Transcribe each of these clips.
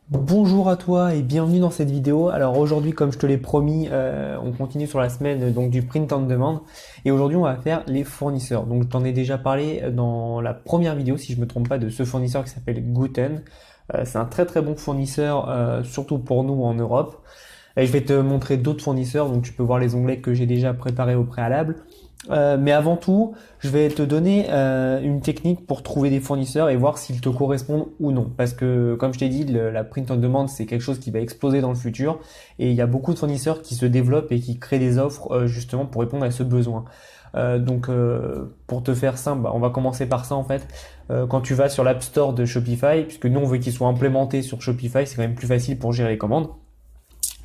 Bonjour à toi et bienvenue dans cette vidéo. Alors aujourd'hui, comme je te l'ai promis, on continue sur la semaine donc du print on demand et aujourd'hui on va faire les fournisseurs. Donc je t'en ai déjà parlé dans la première vidéo, si je me trompe pas, de ce fournisseur qui s'appelle Guten. C'est un très très bon fournisseur, surtout pour nous en Europe. Et je vais te montrer d'autres fournisseurs, donc tu peux voir les onglets que j'ai déjà préparés au préalable. Mais avant tout, je vais te donner une technique pour trouver des fournisseurs et voir s'ils te correspondent ou non. Parce que, comme je t'ai dit, la print on demand, c'est quelque chose qui va exploser dans le futur. Et il y a beaucoup de fournisseurs qui se développent et qui créent des offres justement pour répondre à ce besoin. Pour te faire simple, on va commencer par ça en fait. Quand tu vas sur l'App Store de Shopify, puisque nous on veut qu'il soit implémenté sur Shopify, c'est quand même plus facile pour gérer les commandes.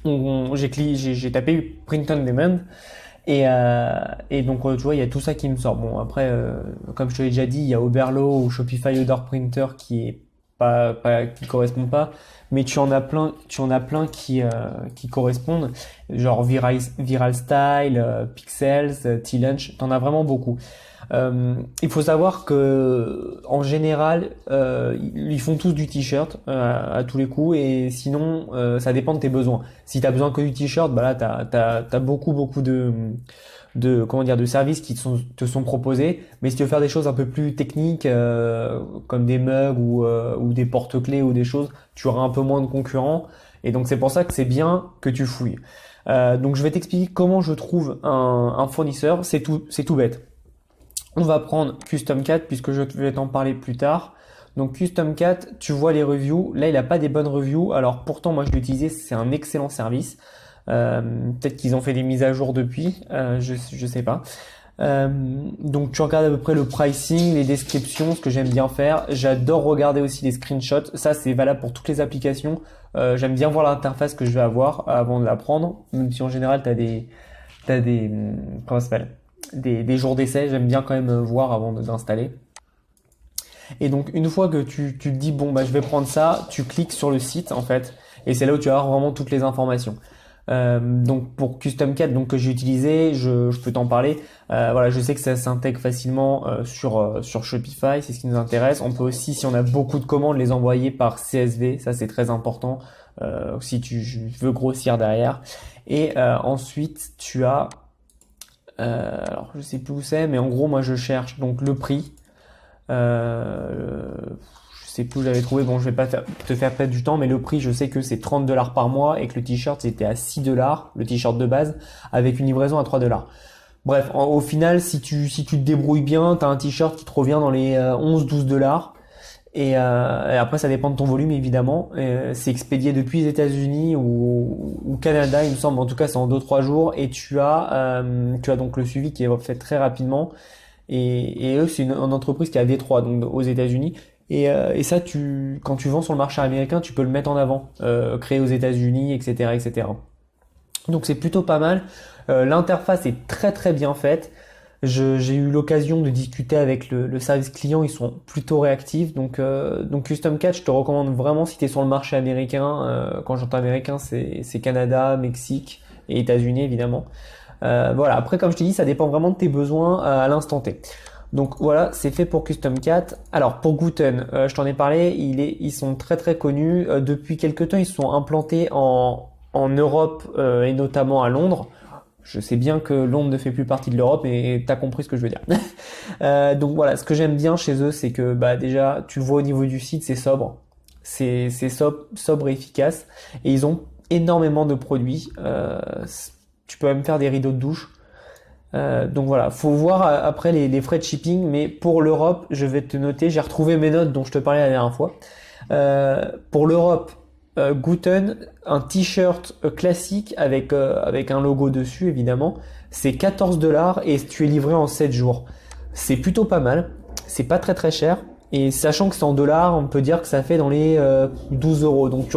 J'ai tapé print on demand. Et donc, tu vois, il y a tout ça qui me sort. Bon, après, comme je te l'ai déjà dit, il y a Oberlo ou Shopify Order Printer qui est qui correspond pas, mais tu en as plein qui correspondent, genre Viral Style, Pixels, T-Lunch, t'en as vraiment beaucoup. Il faut savoir que en général, ils font tous du t-shirt à tous les coups, et sinon, ça dépend de tes besoins. Si tu as besoin que du t-shirt, bah là, t'as beaucoup comment dire, de services te sont proposés. Mais si tu veux faire des choses un peu plus techniques, comme des mugs ou des porte-clés ou des choses, tu auras un peu moins de concurrents. Et donc c'est pour ça que c'est bien que tu fouilles. Donc je vais t'expliquer comment je trouve un fournisseur. C'est tout bête. On va prendre Custom Cat puisque je vais t'en parler plus tard. Donc Custom Cat, tu vois les reviews. Là, il n'a pas des bonnes reviews. Alors pourtant, moi je l'ai utilisé, c'est un excellent service. Peut-être qu'ils ont fait des mises à jour depuis, je sais pas. Donc tu regardes à peu près le pricing, les descriptions, ce que j'aime bien faire. J'adore regarder aussi les screenshots. Ça, c'est valable pour toutes les applications. J'aime bien voir l'interface que je vais avoir avant de la prendre, même si en général t'as des, comment ça s'appelle? Des jours d'essai. J'aime bien quand même voir avant d'installer. Et donc une fois que tu te dis bon bah je vais prendre ça, tu cliques sur le site en fait, et c'est là où tu vas avoir vraiment toutes les informations. Donc pour Custom 4 donc que j'ai utilisé, je peux t'en parler. Voilà, je sais que ça s'intègre facilement sur Shopify, c'est ce qui nous intéresse. On peut aussi, si on a beaucoup de commandes, les envoyer par CSV, ça c'est très important si tu veux grossir derrière. Et ensuite tu as, alors je sais plus où c'est, mais en gros moi je cherche donc le prix. Je sais plus où j'avais trouvé. Bon, je vais pas te faire perdre du temps, mais le prix, je sais que c'est 30 dollars par mois et que le t-shirt c'était à 6 dollars, le t-shirt de base, avec une livraison à 3 dollars. Bref, au final, si tu te débrouilles bien, t'as un t-shirt qui te revient dans les 11-12 dollars. Et après, ça dépend de ton volume, évidemment. C'est expédié depuis les États-Unis ou Canada, il me semble. En tout cas, c'est en 2-3 jours. Et tu as donc le suivi qui est fait très rapidement. Et eux, c'est une entreprise qui est à Détroit, donc aux États-Unis. Et ça, quand tu vends sur le marché américain, tu peux le mettre en avant, créé aux États-Unis, etc., etc. Donc c'est plutôt pas mal. L'interface est très très bien faite. J'ai eu l'occasion de discuter avec le service client, ils sont plutôt réactifs. Donc Custom Cat, je te recommande vraiment si tu es sur le marché américain. Quand j'entends américain, c'est Canada, Mexique et États-Unis évidemment. Voilà, après comme je t'ai dit, ça dépend vraiment de tes besoins à l'instant T. Donc voilà, c'est fait pour Custom Cat. Alors pour Guten, je t'en ai parlé, ils sont très très connus. Depuis quelques temps, ils sont implantés en Europe et notamment à Londres. Je sais bien que Londres ne fait plus partie de l'Europe et t'as compris ce que je veux dire. Donc voilà, ce que j'aime bien chez eux, c'est que bah déjà, tu le vois au niveau du site, c'est sobre. C'est sobre et efficace. Et ils ont énormément de produits. Tu peux même faire des rideaux de douche. Donc voilà, faut voir après les frais de shipping, mais pour l'Europe, je vais te noter, j'ai retrouvé mes notes dont je te parlais la dernière fois. Pour l'Europe, Guten, un t-shirt classique avec un logo dessus évidemment, c'est 14 dollars et tu es livré en 7 jours. C'est plutôt pas mal, c'est pas très très cher, et sachant que c'est en dollars, on peut dire que ça fait dans les 12 euros. Donc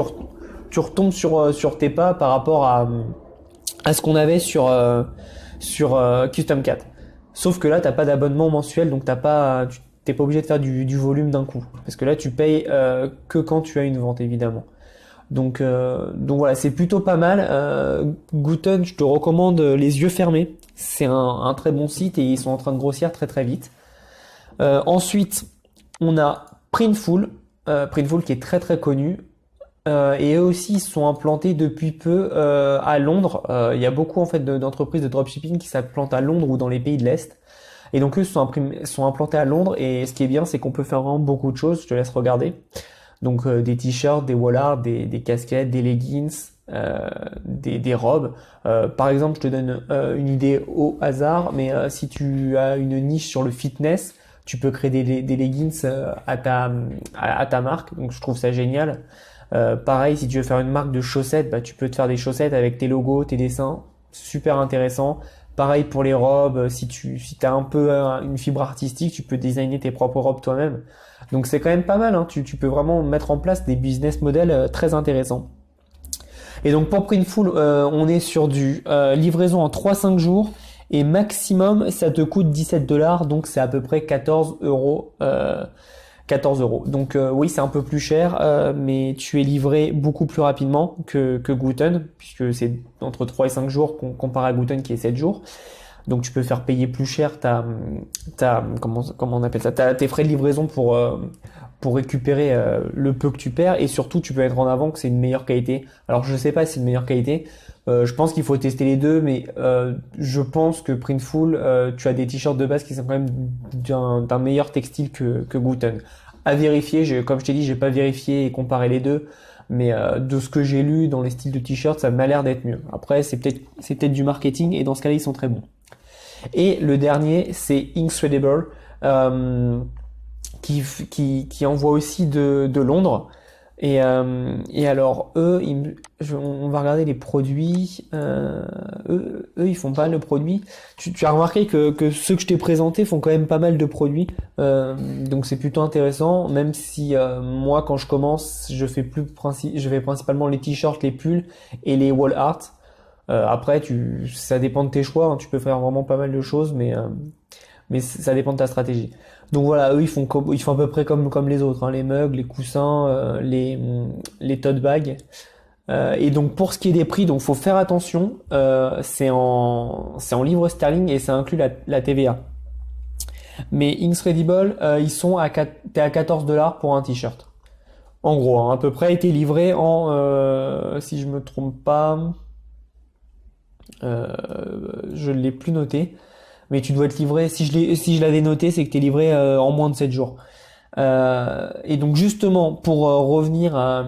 tu retombes sur tes pas par rapport à ce qu'on avait sur Custom Cat. Sauf que là, t'as pas d'abonnement mensuel, donc tu t'es pas obligé de faire du volume d'un coup. Parce que là, tu payes que quand tu as une vente, évidemment. Donc voilà, c'est plutôt pas mal. Guten, je te recommande les yeux fermés. C'est un très bon site et ils sont en train de grossir très très vite. Ensuite, on a Printful. Printful qui est très très connu. et eux aussi ils sont implantés depuis peu à Londres. Il y a beaucoup en fait d'entreprises de dropshipping qui s'implantent à Londres ou dans les pays de l'Est. Et donc eux sont implantés à Londres et ce qui est bien c'est qu'on peut faire vraiment beaucoup de choses. Je te laisse regarder. Donc des t-shirts, des wallards, des casquettes, des leggings, des robes. Par exemple, je te donne une idée au hasard, mais si tu as une niche sur le fitness, tu peux créer des leggings à ta marque. Donc je trouve ça génial. Pareil, si tu veux faire une marque de chaussettes, bah, tu peux te faire des chaussettes avec tes logos, tes dessins. Super intéressant. Pareil pour les robes, si t'as un peu une fibre artistique, tu peux designer tes propres robes toi-même. Donc c'est quand même pas mal, hein. Tu peux vraiment mettre en place des business models très intéressants. Et donc pour Printful, on est sur du livraison en 3-5 jours et maximum ça te coûte 17 dollars, donc c'est à peu près 14 euros. 14 euros. Donc oui, c'est un peu plus cher, mais tu es livré beaucoup plus rapidement que Gooten, puisque c'est entre 3 et 5 jours comparé à Gooten qui est 7 jours. Donc tu peux faire payer plus cher comment on appelle ça, tes frais de livraison pour récupérer le peu que tu perds, et surtout tu peux mettre en avant que c'est une meilleure qualité. Alors je sais pas si c'est une meilleure qualité, je pense qu'il faut tester les deux, mais je pense que Printful, tu as des t-shirts de base qui sont quand même d'un meilleur textile que Gooten. À vérifier, comme je t'ai dit, j'ai pas vérifié et comparé les deux, mais de ce que j'ai lu dans les styles de t-shirts, ça m'a l'air d'être mieux. Après, c'est peut-être du marketing, et dans ce cas-là, ils sont très bons. Et le dernier, c'est Inksredible, qui envoie aussi de Londres. Et alors eux, on va regarder les produits. Eux, ils font pas mal de produits. Tu as remarqué que ceux que je t'ai présentés font quand même pas mal de produits. Donc c'est plutôt intéressant. Même si moi, quand je commence, je fais principalement les t-shirts, les pulls et les wall art. Après, ça dépend de tes choix, hein. Tu peux faire vraiment pas mal de choses, mais ça dépend de ta stratégie. Donc voilà, eux ils font à peu près comme les autres, hein, les mugs, les coussins, les tote bags. Et donc pour ce qui est des prix, donc faut faire attention. C'est en livres sterling et ça inclut la TVA. Mais Inksredible, t'es à 14 dollars pour un t-shirt. En gros, hein, à peu près, été livré en, si je me trompe pas, je l'ai plus noté. Mais tu dois être livré, si je l'avais noté, c'est que tu es livré en moins de 7 jours. Et donc justement, pour revenir à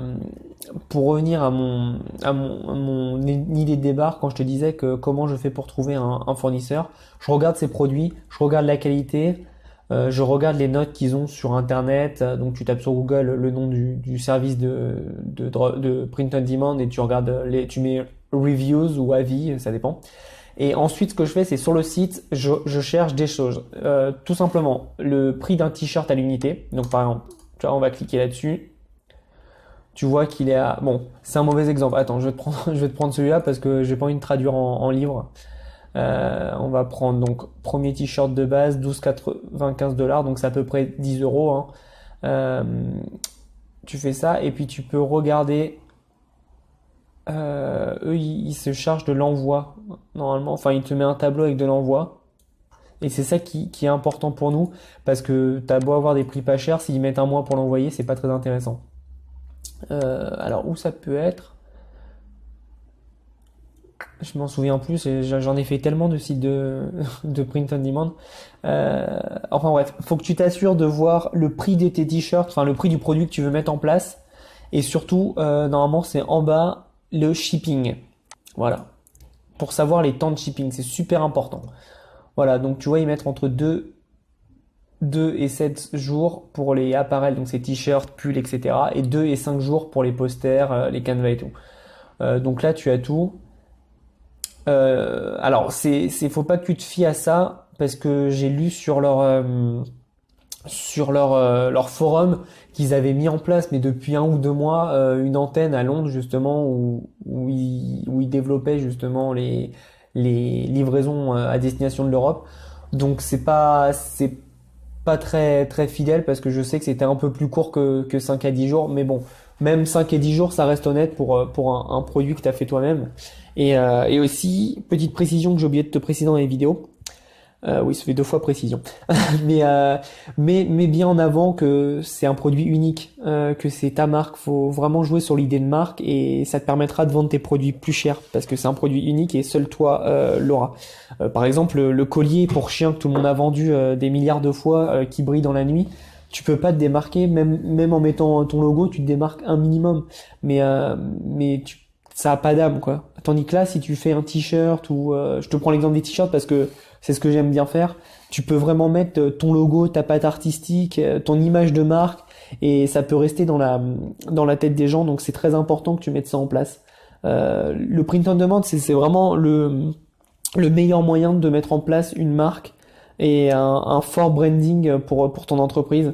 mon idée de départ, quand je te disais que comment je fais pour trouver un fournisseur, je regarde ses produits, je regarde la qualité, je regarde les notes qu'ils ont sur internet. Donc tu tapes sur Google le nom du service de print on demand et tu regardes tu mets reviews ou avis, ça dépend. Et ensuite, ce que je fais, c'est sur le site, je cherche des choses. Tout simplement, le prix d'un t-shirt à l'unité. Donc par exemple, tu vois, on va cliquer là-dessus. Tu vois qu'il est à... Bon, c'est un mauvais exemple. Attends, je vais te prendre celui-là parce que j'ai pas envie de traduire en livre. On va prendre donc premier t-shirt de base, 12,95 dollars. Donc c'est à peu près 10 euros. Hein. Tu fais ça et puis tu peux regarder... eux, ils se chargent de l'envoi normalement. Enfin, ils te mettent un tableau avec de l'envoi. Et c'est ça qui est important pour nous parce que t'as beau avoir des prix pas chers, s'ils mettent un mois pour l'envoyer, c'est pas très intéressant. Alors où ça peut être? Je m'en souviens plus. J'en ai fait tellement de sites de print on demand. Enfin bref, faut que tu t'assures de voir le prix de tes t-shirts, enfin le prix du produit que tu veux mettre en place. Et surtout, normalement, c'est en bas le shipping. Voilà. Pour savoir les temps de shipping, c'est super important. Voilà, donc tu vois, ils mettent entre 2 et 7 jours pour les appareils, donc ces t-shirts, pulls, etc. Et 2 et 5 jours pour les posters, les canevas et tout. Donc là, tu as tout. Alors, faut pas que tu te fies à ça, parce que j'ai lu sur leur forum qu'ils avaient mis en place, mais depuis 1 ou 2 mois, une antenne à Londres justement où ils développaient justement les livraisons à destination de l'Europe. Donc c'est pas très très fidèle parce que je sais que c'était un peu plus court que 5 à 10 jours, mais bon, même 5 et 10 jours, ça reste honnête pour un produit que tu as fait toi-même. Et aussi, petite précision que j'ai oublié de te préciser dans les vidéos, Oui, ça fait 2 fois précision. Mais, mais bien en avant que c'est un produit unique, que c'est ta marque. Faut vraiment jouer sur l'idée de marque et ça te permettra de vendre tes produits plus chers parce que c'est un produit unique et seul toi l'auras. Par exemple, le collier pour chien que tout le monde a vendu des milliards de fois, qui brille dans la nuit. Tu peux pas te démarquer, même en mettant ton logo, tu te démarques un minimum. Mais ça a pas d'âme, quoi. Tandis que là, si tu fais un t-shirt ou je te prends l'exemple des t-shirts parce que c'est ce que j'aime bien faire, tu peux vraiment mettre ton logo, ta patte artistique, ton image de marque et ça peut rester dans la tête des gens. Donc c'est très important que tu mettes ça en place. Le print on demand, c'est vraiment le meilleur moyen de mettre en place une marque et un fort branding pour ton entreprise.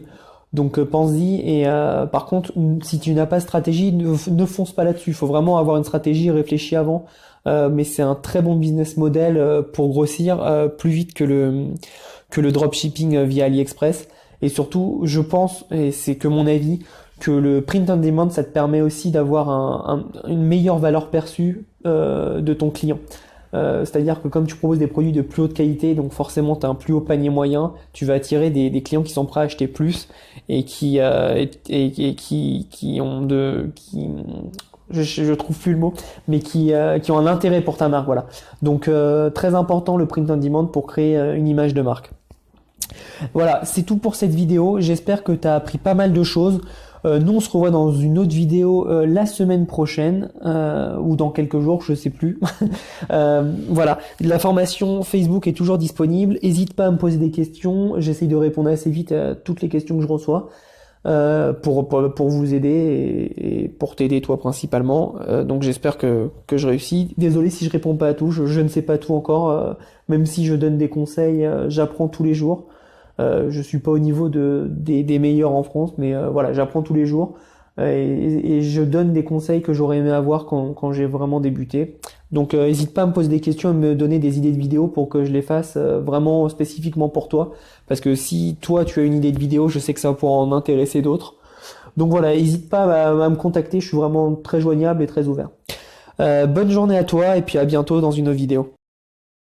Donc pense-y et par contre si tu n'as pas de stratégie, ne fonce pas là-dessus. Il faut vraiment avoir une stratégie réfléchie avant. Mais c'est un très bon business model pour grossir plus vite que le dropshipping via AliExpress. Et surtout, je pense, et c'est que mon avis, que le print on demand, ça te permet aussi d'avoir une meilleure valeur perçue de ton client. C'est-à-dire que comme tu proposes des produits de plus haute qualité, donc forcément tu as un plus haut panier moyen, tu vas attirer des clients qui sont prêts à acheter plus et qui je trouve plus le mot, mais qui ont un intérêt pour ta marque, voilà. Donc très important le print on demand pour créer une image de marque. Voilà, c'est tout pour cette vidéo. J'espère que tu as appris pas mal de choses. Nous, on se revoit dans une autre vidéo la semaine prochaine ou dans quelques jours, je sais plus. Voilà, la formation Facebook est toujours disponible. N'hésite pas à me poser des questions. J'essaye de répondre assez vite à toutes les questions que je reçois pour vous aider et pour t'aider toi principalement. Donc j'espère que je réussis. Désolé si je réponds pas à tout. Je ne sais pas tout encore. Même si je donne des conseils, j'apprends tous les jours. Je suis pas au niveau des meilleurs en France, mais voilà, j'apprends tous les jours et je donne des conseils que j'aurais aimé avoir quand j'ai vraiment débuté. Donc n'hésite pas à me poser des questions et me donner des idées de vidéos pour que je les fasse vraiment spécifiquement pour toi. Parce que si toi tu as une idée de vidéo, je sais que ça va pouvoir en intéresser d'autres. Donc voilà, n'hésite pas à me contacter, je suis vraiment très joignable et très ouvert. Bonne journée à toi et puis à bientôt dans une autre vidéo.